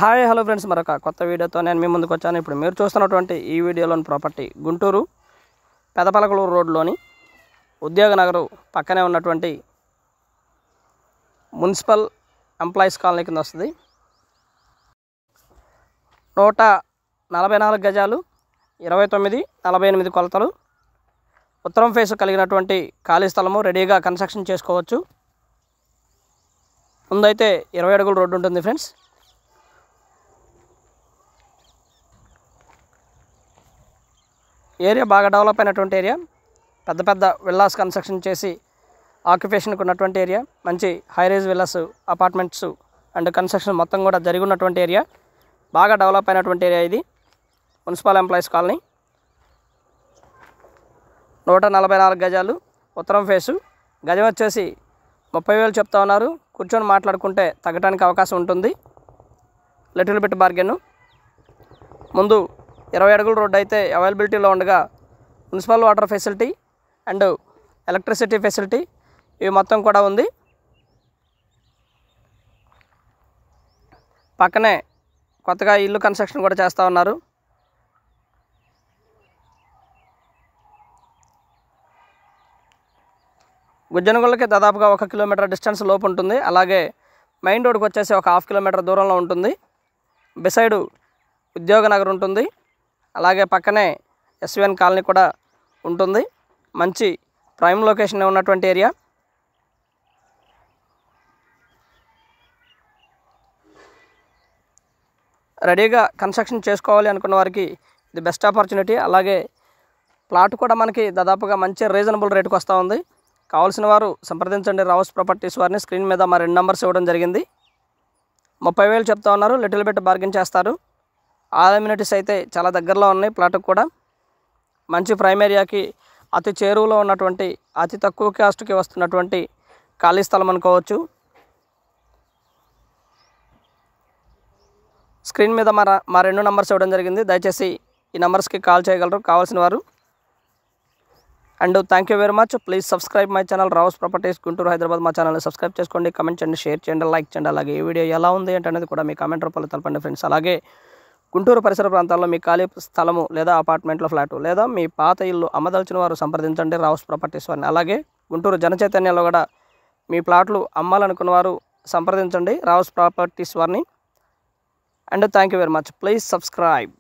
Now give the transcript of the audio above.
Hi hello friends, మరొక కొత్త వీడియోతో నేను మీ ముందుకు వచ్చాను. ఇప్పుడు మీరు చూస్తున్నటువంటి ఈ వీడియోలోని ప్రాపర్టీ గుంటూరు పెదపలకలూరు రోడ్లోని ఉద్యోగ నగరు పక్కనే ఉన్నటువంటి మున్సిపల్ ఎంప్లాయీస్ కాలనీ కింద వస్తుంది. 144 గజాలు, 29-48 కొలతలు, ఉత్తరం ఫేస్ కలిగినటువంటి ఖాళీ స్థలము. రెడీగా కన్స్ట్రక్షన్ చేసుకోవచ్చు. ముందైతే 20 అడుగుల రోడ్డు ఉంటుంది ఫ్రెండ్స్. ఏరియా బాగా డెవలప్ అయినటువంటి ఏరియా. పెద్ద పెద్ద విల్లాస్ కన్స్ట్రక్షన్ చేసి ఆక్యుపేషన్కి ఉన్నటువంటి ఏరియా. మంచి హైరేజ్ విల్లాస్, అపార్ట్మెంట్స్ అండ్ కన్స్ట్రక్షన్ మొత్తం కూడా జరిగి ఉన్నటువంటి ఏరియా. బాగా డెవలప్ అయినటువంటి ఏరియా ఇది. Municipal employees colony. 144 గజాలు, ఉత్తరం ఫేసు. గజం వచ్చేసి 30,000 చెప్తా ఉన్నారు. కూర్చొని మాట్లాడుకుంటే తగ్గడానికి అవకాశం ఉంటుంది. Little bit bargain. ముందు 20 అడుగుల రోడ్డు అయితే అవైలబిలిటీలో ఉండగా municipal water facility and electricity facility ఇవి మొత్తం కూడా ఉంది. పక్కనే కొత్తగా ఇల్లు కన్స్ట్రక్షన్ కూడా చేస్తూ ఉన్నారు. గుజ్జనగొండకి దాదాపుగా 1 కిలోమీటర్ డిస్టెన్స్ లోపు ఉంటుంది. అలాగే మెయిన్ రోడ్కి వచ్చేసి ఒక 1/2 కిలోమీటర్ దూరంలో ఉంటుంది. బిసైడ్ ఉద్యోగ నగర్ ఉంటుంది. అలాగే పక్కనే ఎస్విఎన్ కాలనీ కూడా ఉంటుంది. మంచి ప్రైమ్ లొకేషన్ ఉన్నటువంటి ఏరియా. రెడీగా కన్స్ట్రక్షన్ చేసుకోవాలి అనుకున్న వారికి ఇది బెస్ట్ ఆపర్చునిటీ. అలాగే ప్లాట్ కూడా మనకి దాదాపుగా మంచి రీజనబుల్ రేటుకు వస్తూ ఉంది. కావాల్సిన వారు సంప్రదించండి. రావుస్ ప్రాపర్టీస్ వారిని. స్క్రీన్ మీద మా 2 నెంబర్స్ ఇవ్వడం జరిగింది. 30,000 చెప్తా ఉన్నారు. లిటిల్ బిట్ బార్గెన్ చేస్తారు. ఆల్ అమ్యూనిటీస్ అయితే చాలా దగ్గరలో ఉన్నాయి. ప్లాట్కి కూడా మంచి ప్రైమ్ ఏరియాకి అతి చేరువలో ఉన్నటువంటి అతి తక్కువ కాస్ట్కి వస్తున్నటువంటి ఖాళీ స్థలం అనుకోవచ్చు. స్క్రీన్ మీద మా 2 నెంబర్స్ ఇవ్వడం జరిగింది. దయచేసి ఈ నెంబర్స్కి కాల్ చేయగలరు కావాల్సిన వారు. And thank you very much. Please subscribe my channel Rao's properties Guntur, Hyderabad. మా ఛానల్ని సబ్స్క్రైబ్ చేసుకోండి. కమెంట్ చేయండి, షేర్ చేయండి, లైక్ చేయండి. అలాగే ఈ వీడియో ఎలా ఉంది ఏంటనేది కూడా మీ కామెంట్ రూపంలో తెలపండి ఫ్రెండ్స్. అలాగే గుంటూరు పరిసర ప్రాంతాల్లో మీ ఖాళీ స్థలము లేదా అపార్ట్మెంట్లో ఫ్లాటు లేదా మీ పాత ఇల్లు అమ్మదలిచిన వారు సంప్రదించండి రావుస్ ప్రాపర్టీస్ వారిని. అలాగే గుంటూరు జనచైతన్యంలో కూడా మీ ప్లాట్లు అమ్మాలనుకున్న వారు సంప్రదించండి రావుస్ ప్రాపర్టీస్ వారిని. And thank you very much. Please subscribe.